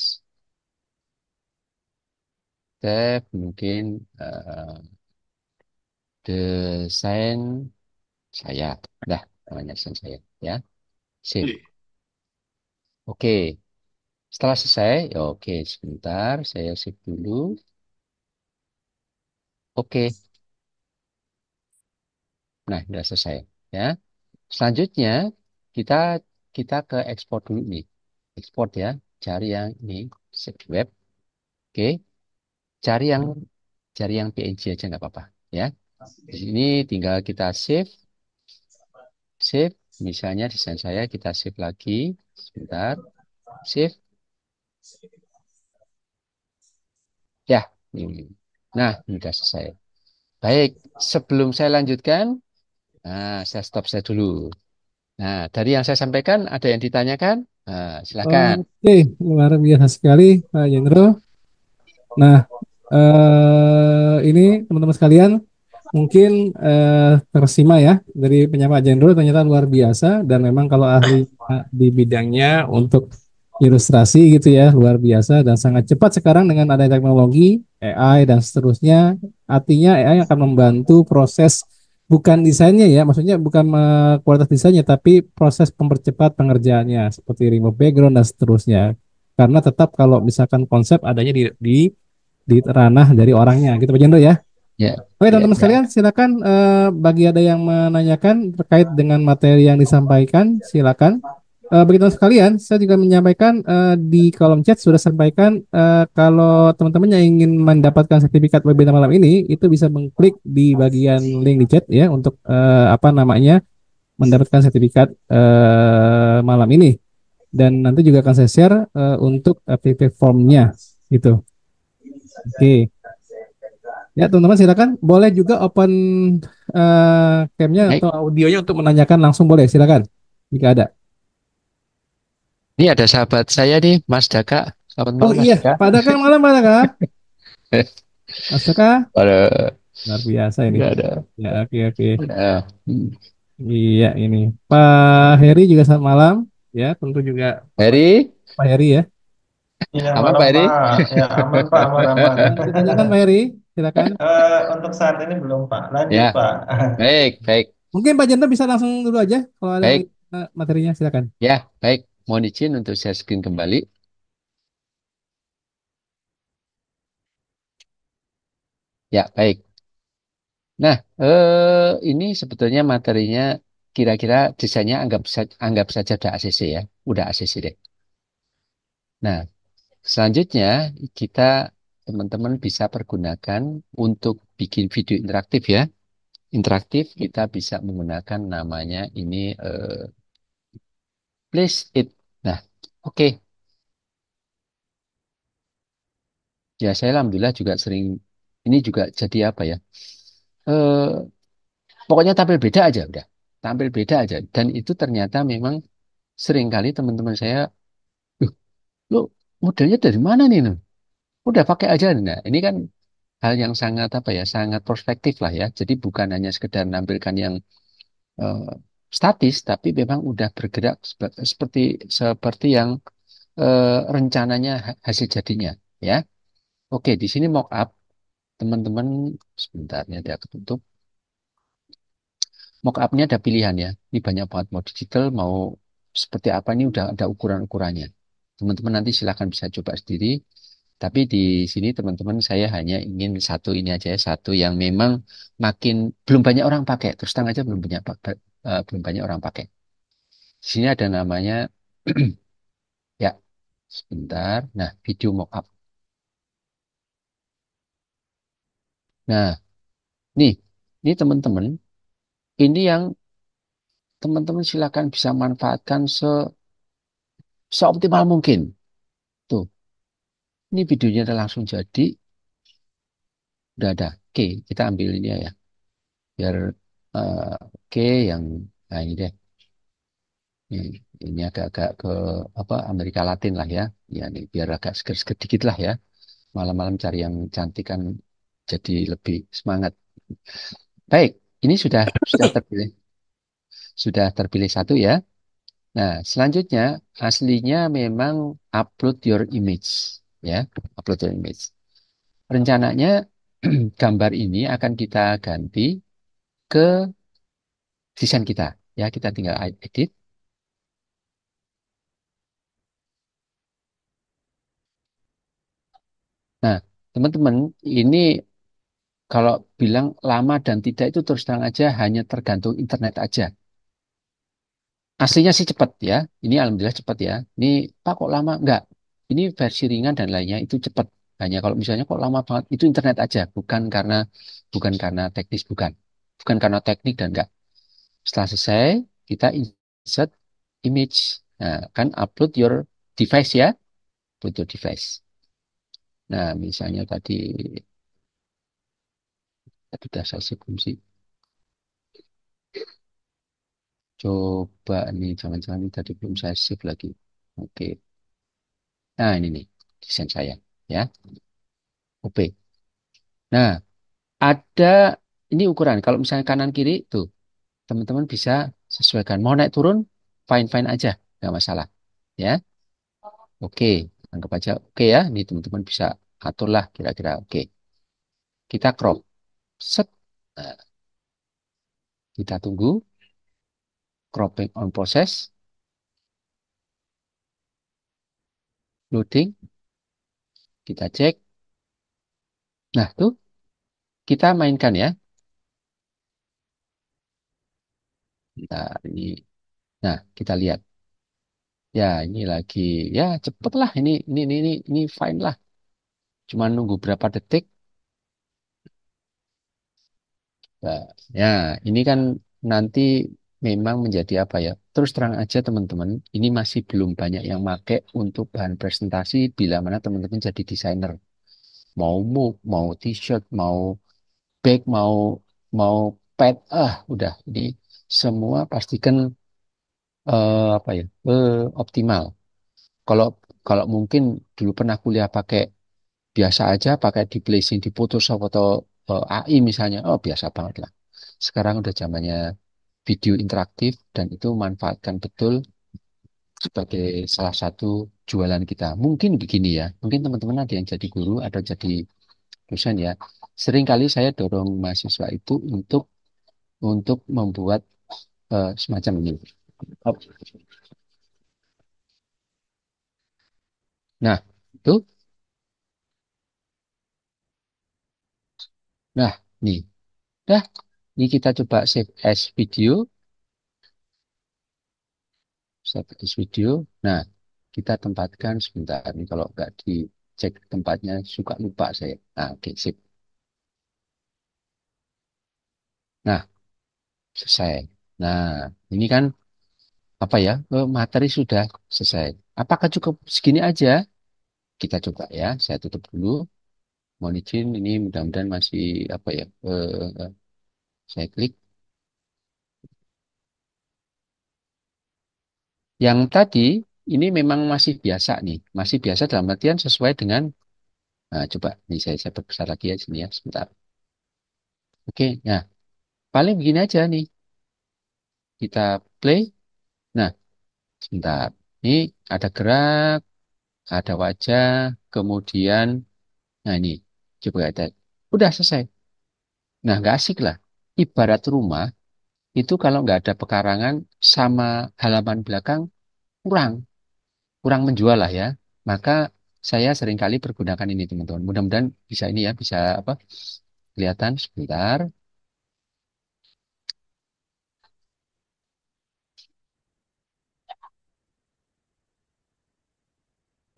save mungkin desain saya, dah namanya desain saya ya, save. Oke, setelah selesai, ya oke sebentar, saya save dulu. Oke, nah sudah selesai ya. Selanjutnya kita kita ke ekspor dulu nih, ekspor ya, cari yang ini, save web. Oke, cari yang PNG aja nggak apa-apa ya. Di sini tinggal kita save, save. Misalnya desain saya kita save lagi, sebentar, save. Ya, ini. Nah, ini sudah selesai. Baik, sebelum saya lanjutkan, nah, saya stop saya dulu. Nah, dari yang saya sampaikan, ada yang ditanyakan? Nah, silakan. Oke, luar biasa sekali Pak Jendro. Nah, ini teman-teman sekalian, mungkin tersima ya dari penyampaian Jendro ternyata luar biasa dan memang kalau ahli di bidangnya untuk ilustrasi gitu ya luar biasa dan sangat cepat sekarang dengan adanya teknologi AI dan seterusnya. Artinya AI akan membantu proses bukan desainnya ya, maksudnya bukan kualitas desainnya tapi proses mempercepat pengerjaannya seperti remove background dan seterusnya. Karena tetap kalau misalkan konsep adanya di ranah dari orangnya gitu Pak Jendro ya. Ya, Oke ya, teman-teman ya. sekalian silakan bagi ada yang menanyakan terkait dengan materi yang disampaikan silakan. Bagi teman sekalian saya juga menyampaikan di kolom chat sudah sampaikan kalau teman-teman yang ingin mendapatkan sertifikat webinar malam ini itu bisa mengklik di bagian link di chat ya untuk apa namanya mendapatkan sertifikat malam ini dan nanti juga akan saya share untuk FTP formnya gitu. Oke. Ya, teman-teman silakan. Boleh juga open camnya atau Baik. audionya untuk menanyakan langsung boleh, silakan. Jika ada. Ini ada sahabat saya nih, Mas Daka. Selamat Oh malam, Mas iya, Daka. Pak Daka malam Pak Daka. Mas Daka, Ada, luar biasa ini. nggak ada. Ya, oke oke. Ada. Iya ini. Pak Heri juga selamat malam. Ya, tentu juga Heri, Pak Heri ya. Iya, aman malam Pak Heri? Pak. Ya, aman Pak, aman, aman. Ditanyakan Pak Heri, silakan. Untuk saat ini belum Pak. Lanjut Ya, Pak. baik, baik, Mungkin Pak Janda bisa langsung dulu aja kalau ada baik. materinya, silakan. Ya, baik. Mohon izin untuk share screen kembali. Ya, baik. Nah, ini sebetulnya materinya kira-kira desainnya anggap saja udah ACC ya, udah ACC deh. Nah, selanjutnya kita teman-teman bisa pergunakan untuk bikin video interaktif ya. Interaktif kita bisa menggunakan namanya ini place it. Nah, oke. Ya, saya alhamdulillah juga sering ini juga jadi apa ya? Eh, pokoknya tampil beda aja udah. Tampil beda aja dan itu ternyata memang seringkali teman-teman saya, "Loh, lu modelnya dari mana nih?" Lu? Udah pakai aja. Nah, ini kan hal yang sangat apa ya, sangat prospektif lah ya. Jadi bukan hanya sekedar menampilkan yang eh, statis, tapi memang udah bergerak seperti seperti yang rencananya hasil jadinya, ya. Oke, di sini mock up. teman-teman sebentar ya, dia ketutup. Mockupnya ada pilihan ya. Ini banyak banget mau digital, mau seperti apa ini udah ada ukuran-ukurannya. Teman-teman nanti silahkan bisa coba sendiri. Tapi di sini teman-teman saya hanya ingin satu ini aja ya, satu yang memang makin belum banyak orang pakai. Terus terang aja belum banyak orang pakai. Di sini ada namanya ya sebentar. Nah, video mockup. Nah, nih, ini teman-teman, ini yang teman-teman silakan bisa manfaatkan seoptimal mungkin. Tuh, ini videonya udah langsung jadi, udah ada. Oke, kita ambil ini ya, biar oke yang nah ini deh. Ini agak-agak ke apa Amerika Latin lah ya. Ya, ini biar agak seger-seger dikit lah ya. Malam-malam cari yang cantik kan jadi lebih semangat. Baik, ini sudah terpilih satu ya. Nah, selanjutnya aslinya memang upload your image ya, upload your image. Rencananya gambar ini akan kita ganti ke desain kita. Ya, kita tinggal edit. Nah, teman-teman, ini kalau bilang lama dan tidak itu terus terang aja hanya tergantung internet aja. Aslinya sih cepat ya. Ini alhamdulillah cepat ya. Ini Pak kok lama? Enggak. Ini versi ringan dan lainnya itu cepat. Hanya kalau misalnya kok lama banget itu internet aja, bukan karena teknis bukan. Bukan karena teknik dan enggak. Setelah selesai, kita insert image. Nah, kan upload your device ya, upload your device. Nah, misalnya tadi udah saya sebelum sih. Coba nih, jangan-jangan ini tadi belum saya save lagi. Oke. Nah, ini nih desain saya ya. OP. Nah, ada ini ukuran. Kalau misalnya kanan kiri tuh, teman-teman bisa sesuaikan. Mau naik turun, fine-fine aja, nggak masalah. Ya, oke. Anggap aja oke ya. Ini teman-teman bisa aturlah kira-kira oke. Kita crop. Set. Nah, kita tunggu. Cropping on process. Loading. Kita cek. Nah, tuh kita mainkan ya. Nah, ini. Nah, kita lihat. Ya, ini lagi. Ya, cepet lah. Ini fine lah. Cuma nunggu berapa detik. Nah, ya, ini kan nanti memang menjadi apa ya? Terus terang aja teman-teman, ini masih belum banyak yang make untuk bahan presentasi bila mana teman-teman jadi desainer. Mau mug, mau t-shirt, mau bag, mau pad, udah ini semua pastikan apa ya? Optimal. Kalau kalau mungkin dulu pernah kuliah pakai biasa aja, pakai di placing di Photoshop atau AI misalnya, oh biasa banget lah. Sekarang udah zamannya video interaktif dan itu manfaatkan betul sebagai salah satu jualan kita. Mungkin begini ya, mungkin teman-teman ada yang jadi guru atau jadi dosen ya. Seringkali saya dorong mahasiswa itu untuk membuat semacam ini. Oh, nah, itu, nah, nih, dah, ini kita coba save as video, save as video. Nah, kita tempatkan sebentar. Ini kalau nggak dicek tempatnya suka lupa saya. Nah, oke, sip. Nah, selesai. Nah, ini kan apa ya? Materi sudah selesai. Apakah cukup segini aja? Kita coba ya. Saya tutup dulu. Mohon izin, ini mudah-mudahan masih apa ya? Saya klik. Yang tadi ini memang masih biasa nih. Masih biasa dalam artian sesuai dengan. Nah, coba nih saya perbesar lagi ya sini ya sebentar. Oke, nah paling begini aja nih. Kita play. Nah, sebentar. Ini ada gerak, ada wajah, kemudian, nah ini, coba ada. Udah selesai. Nah, nggak asik lah. Ibarat rumah itu kalau nggak ada pekarangan sama halaman belakang kurang, kurang menjual lah ya. Maka saya seringkali pergunakan ini teman-teman. Mudah-mudahan bisa ini ya, bisa apa? Kelihatan sebentar.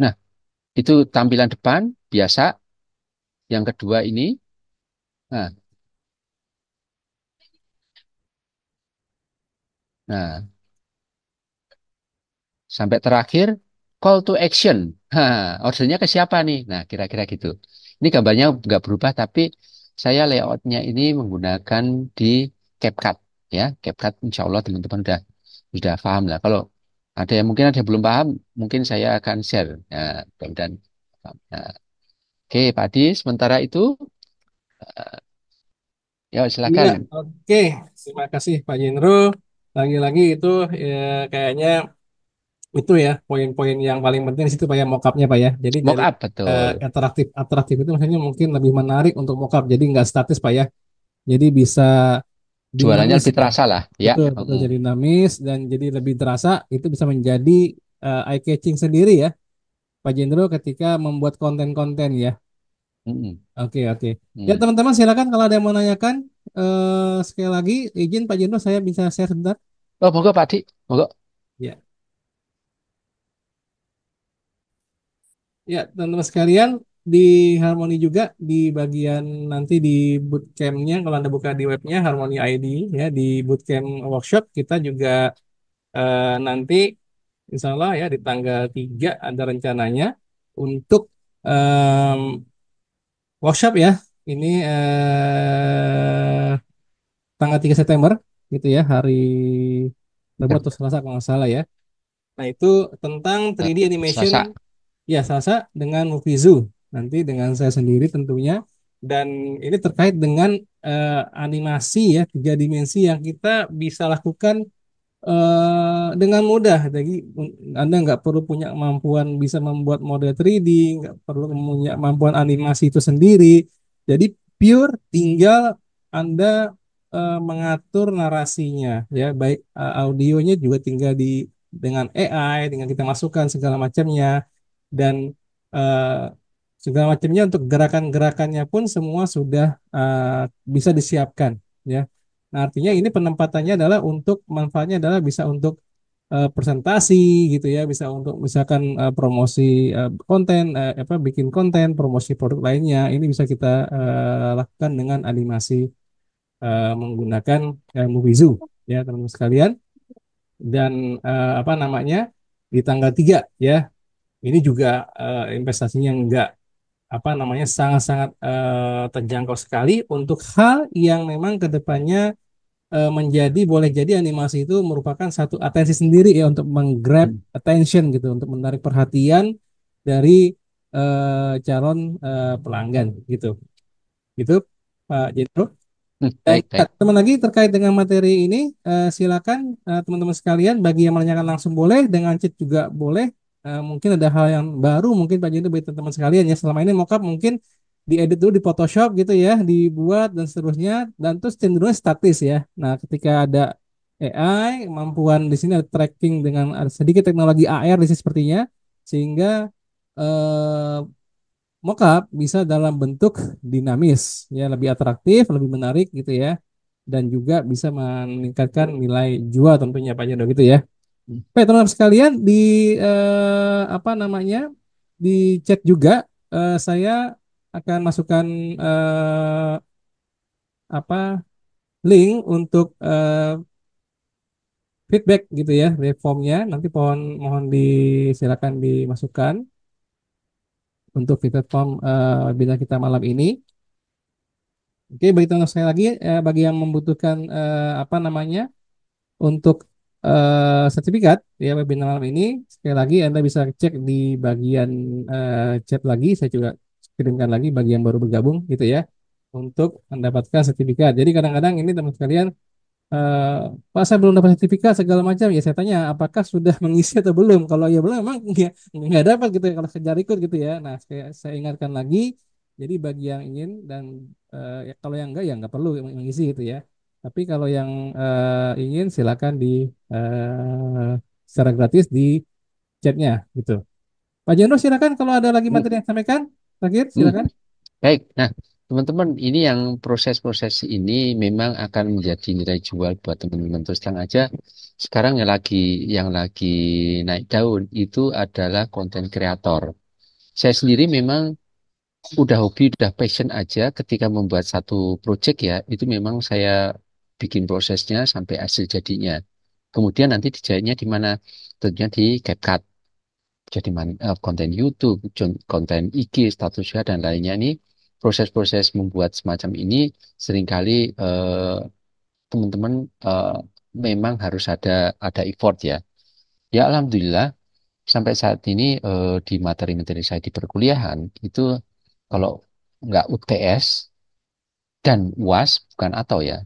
Nah, itu tampilan depan biasa. Yang kedua ini, nah, nah, sampai terakhir call to action. Ordernya ke siapa nih? Nah, kira-kira gitu. Ini gambarnya nggak berubah, tapi saya layoutnya ini menggunakan di CapCut ya. CapCut, insya Allah teman-teman sudah paham lah. Kalau ada yang mungkin ada yang belum paham, mungkin saya akan share. Nah, mudah-mudahan paham. Nah, oke, Pak Adi, sementara itu, ya Iya, silakan. oke. Terima kasih Pak Jendro. Lagi-lagi itu ya, kayaknya itu ya poin-poin yang paling penting di situ Pak ya mockupnya Pak ya. Jadi dari Mockup betul. interaktif interaktif itu maksudnya mungkin lebih menarik untuk mockup. Jadi nggak statis Pak ya. Jadi bisa Jualannya dinamis lebih ya. terasa lah. Ya. Betul, betul jadi dinamis dan jadi lebih terasa itu bisa menjadi eye catching sendiri ya Pak Jendro ketika membuat konten-konten ya. Mm-mm. Oke, oke. Ya, Mm. teman-teman silakan kalau ada yang mau nanyakan sekali lagi izin Pak Jendro saya bisa share sebentar. Oh, monggo Pak Adi. Monggo. Ya. Ya, teman-teman sekalian, di Harmoni juga di bagian nanti di bootcampnya kalau Anda buka di webnya Harmoni ID ya di bootcamp workshop kita juga nanti insya Allah ya di tanggal 3 ada rencananya untuk em, workshop ya. Ini tanggal 3 September gitu ya hari Rabu atau Selasa kalau nggak salah ya. Nah, itu tentang 3D animation. Selasa. Ya, Salsa dengan Movizu. Nanti dengan saya sendiri tentunya. Dan ini terkait dengan animasi ya, tiga dimensi yang kita bisa lakukan dengan mudah. Jadi Anda nggak perlu punya kemampuan bisa membuat model 3D, nggak perlu punya kemampuan animasi itu sendiri. Jadi pure tinggal Anda mengatur narasinya, ya baik audionya juga tinggal di dengan AI, dengan kita masukkan segala macamnya dan eh, segala macamnya untuk gerakan-gerakannya pun semua sudah bisa disiapkan, ya. Nah, artinya ini penempatannya adalah untuk manfaatnya adalah bisa untuk presentasi gitu ya, bisa untuk misalkan promosi konten, apa bikin konten, promosi produk lainnya. Ini bisa kita lakukan dengan animasi menggunakan Movizu ya teman-teman sekalian. Dan apa namanya di tanggal 3 ya. Ini juga investasinya enggak apa namanya sangat-sangat terjangkau sekali untuk hal yang memang kedepannya menjadi boleh jadi animasi itu merupakan satu atensi sendiri ya untuk menggrab Hmm. attention gitu untuk menarik perhatian dari calon pelanggan gitu gitu Pak Jendro. Baik, Baik, baik. teman lagi terkait dengan materi ini silakan teman-teman sekalian bagi yang menanyakan langsung boleh dengan chat juga boleh. Mungkin ada hal yang baru mungkin Pak Jendro bagi teman-teman sekalian ya selama ini mockup mungkin diedit dulu di Photoshop gitu ya, dibuat dan seterusnya dan terus cenderungnya statis ya. Nah, ketika ada AI, kemampuan di sini ada tracking dengan ada sedikit teknologi AR di sini sepertinya sehingga eh, mockup bisa dalam bentuk dinamis ya, lebih atraktif, lebih menarik gitu ya. Dan juga bisa meningkatkan nilai jual tentunya Pak Jendro gitu ya. Baik, teman-teman sekalian di apa namanya di chat juga saya akan masukkan eh, apa link untuk feedback gitu ya dari formnya. Nanti mohon disilakan dimasukkan untuk feedback form webinar kita malam ini. Oke, bagi teman-teman sekali lagi bagi yang membutuhkan apa namanya untuk sertifikat ya webinar malam ini sekali lagi Anda bisa cek di bagian chat lagi saya juga kirimkan lagi bagi yang baru bergabung gitu ya untuk mendapatkan sertifikat. Jadi kadang-kadang ini teman sekalian eh Pak saya belum dapat sertifikat segala macam ya saya tanya apakah sudah mengisi atau belum. Kalau ya belum memang nggak dapat gitu ya kalau kejar ikut gitu ya. Nah saya ingatkan lagi jadi bagi yang ingin dan Ya, kalau yang enggak ya nggak perlu mengisi gitu ya. Tapi kalau yang ingin silakan di eh, secara gratis di chatnya gitu. Pak Jeno silakan kalau ada lagi Hmm, materi yang sampaikan. Terakhir hmm. silakan. Baik, nah teman-teman ini yang proses-proses ini memang akan menjadi nilai jual buat teman-teman. Terus terang aja, sekarang yang lagi naik daun itu adalah konten kreator. Saya sendiri memang udah hobi, udah passion aja ketika membuat satu project ya, itu memang saya bikin prosesnya sampai hasil jadinya. Kemudian nanti dijahitnya di mana? Tentunya di CapCut. Jadi konten YouTube, konten IG, statusnya dan lainnya ini proses-proses membuat semacam ini seringkali teman-teman eh, memang harus ada effort ya. Ya alhamdulillah sampai saat ini di materi-materi saya di perkuliahan itu kalau nggak UTS dan UAS bukan atau ya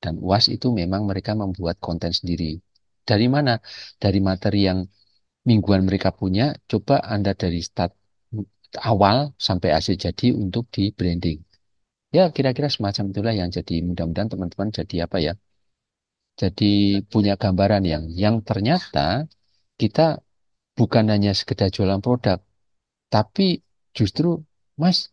dan UAS itu memang mereka membuat konten sendiri. Dari mana? Dari materi yang mingguan mereka punya, coba Anda dari start awal sampai hasil jadi untuk di branding. Ya, kira-kira semacam itulah yang jadi mudah-mudahan teman-teman jadi apa ya? Jadi punya gambaran yang ternyata kita bukan hanya sekedar jualan produk, tapi justru Mas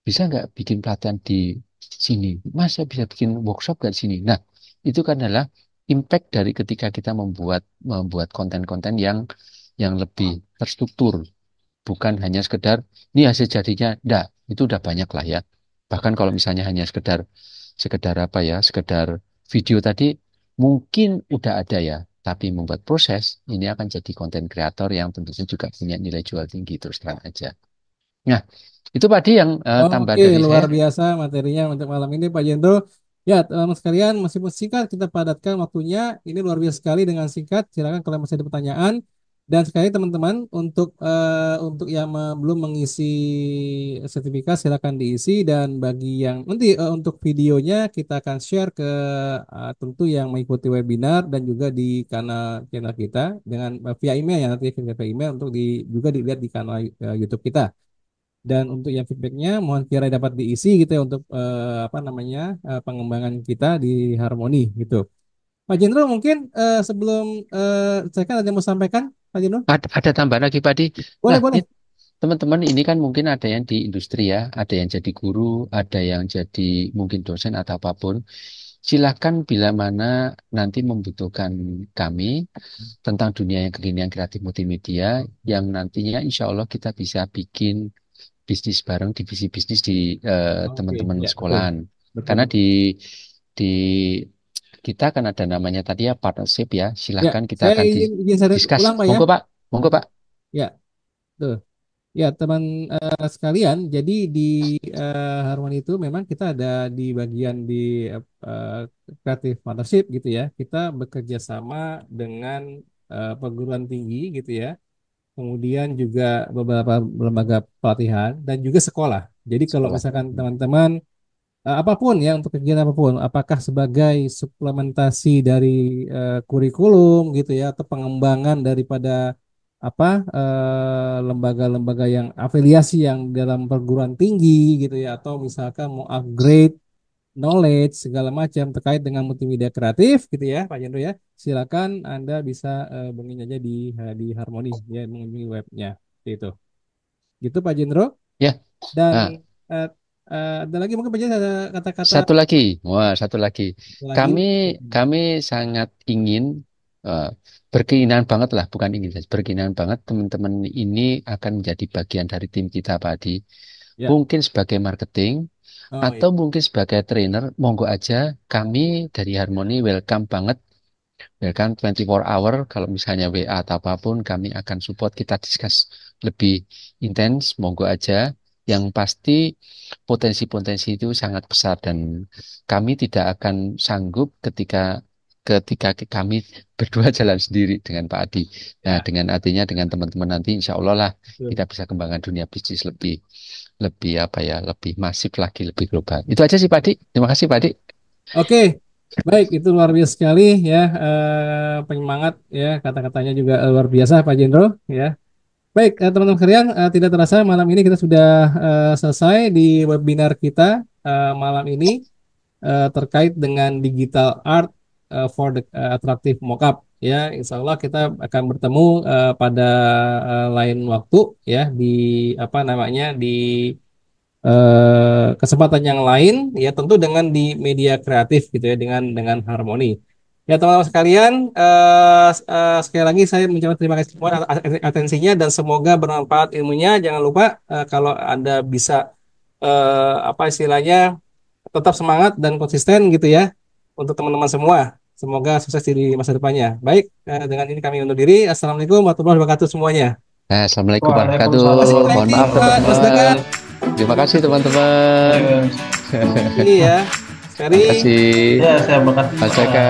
bisa nggak bikin pelatihan di sini? Mas saya bisa bikin workshop nggak di sini? Nah, itu kan adalah impact dari ketika kita membuat membuat konten-konten yang lebih terstruktur, bukan hanya sekedar ini hasil jadinya, enggak, itu udah banyak lah ya. Bahkan kalau misalnya hanya sekedar sekedar apa ya, sekedar video tadi mungkin udah ada ya, tapi membuat proses ini akan jadi konten kreator yang tentunya juga punya nilai jual tinggi terus terang aja. Nah, itu Pak Di yang tambahan Oke, dari luar saya. biasa materinya untuk malam ini Pak Jendro. Ya, teman-teman sekalian, meskipun singkat kita padatkan waktunya. Ini luar biasa sekali dengan singkat. Silakan kalau masih ada pertanyaan. Dan sekali teman-teman untuk yang belum mengisi sertifikat silakan diisi dan bagi yang nanti untuk videonya kita akan share ke tentu yang mengikuti webinar dan juga di kanal channel kita dengan via email ya nanti via email untuk juga dilihat di kanal YouTube kita. Dan untuk yang feedbacknya mohon kira dapat diisi gitu ya untuk apa namanya pengembangan kita di Harmoni gitu. Pak Jenderal mungkin sebelum saya kan ada yang mau sampaikan Pak Jenderal. Ada tambahan lagi Pak Di. Boleh Nah, boleh. teman-teman ini kan mungkin ada yang di industri ya, ada yang jadi guru, ada yang jadi mungkin dosen atau apapun. Silakan bila mana nanti membutuhkan kami tentang dunia yang kekinian kreatif multimedia yang nantinya insya Allah kita bisa bikin bisnis bareng, divisi bisnis di Oke teman-teman ya betul sekolahan. betul Karena betul. di kita kan ada namanya tadi ya partnership ya. Ya Silahkan kita saya akan izin saya discuss. ulang Pak ya. Monggo Pak, monggo Pak. Ya betul. Ya, teman sekalian, jadi di Harmoni itu memang kita ada di bagian di eh, kreatif partnership gitu ya. Kita bekerja sama dengan perguruan tinggi gitu ya. Kemudian juga beberapa lembaga pelatihan dan juga sekolah. Jadi kalau Sekolah. misalkan teman-teman apapun ya untuk kegiatan apapun, apakah sebagai suplementasi dari kurikulum gitu ya atau pengembangan daripada apa lembaga-lembaga yang afiliasi yang dalam perguruan tinggi gitu ya atau misalkan mau upgrade knowledge segala macam terkait dengan multimedia kreatif gitu ya Pak Jendro ya. Silakan Anda bisa hubungin aja di Harmoni ya mengunjungi webnya itu. Gitu Pak Jendro Ya. dan Nah, eh, ada lagi mungkin Pak Jendro ada kata-kata satu lagi. Wah, satu lagi. lagi. Kami kami sangat ingin eh, berkeinginan banget lah, bukan ingin, berkeinginan banget teman-teman ini akan menjadi bagian dari tim kita Pak Adi. Ya. Mungkin sebagai marketing Oh iya. atau mungkin sebagai trainer, monggo aja kami dari Harmoni welcome banget. Welcome 24 hour kalau misalnya WA atau apapun kami akan support kita discuss lebih intens, monggo aja. Yang pasti potensi-potensi itu sangat besar dan kami tidak akan sanggup ketika ketika kami berdua jalan sendiri dengan Pak Adi. Nah, Ya, dengan artinya dengan teman-teman nanti insya Allah lah betul. kita bisa kembangkan dunia bisnis lebih lebih apa ya, lebih masif lagi, lebih global. Itu aja sih Pak Adi. Terima kasih Pak Adi. Oke, baik itu luar biasa sekali ya penyemangat ya kata-katanya juga luar biasa Pak Jendro ya. Baik teman-teman sekalian tidak terasa malam ini kita sudah selesai di webinar kita malam ini terkait dengan digital art for the attractive mockup ya. Insya Allah kita akan bertemu pada lain waktu ya di apa namanya di kesempatan yang lain ya tentu dengan di media kreatif gitu ya dengan Harmoni. Ya teman-teman sekalian, sekali lagi saya mengucapkan terima kasih semua atensinya dan semoga bermanfaat ilmunya. Jangan lupa kalau Anda bisa apa istilahnya tetap semangat dan konsisten gitu ya untuk teman-teman semua. Semoga sukses di masa depannya. Baik, dengan ini kami undur diri. Assalamualaikum warahmatullahi wabarakatuh semuanya. Nah, Assalamualaikum warahmatullahi Terima kasih wabarakatuh. Mohon Franky, maaf Pak Mas teman-teman. Dagan. Terima kasih teman-teman. Ya, Ini ya, Terima Ferry. kasih ya saya berkati Pak Pak. Jaka.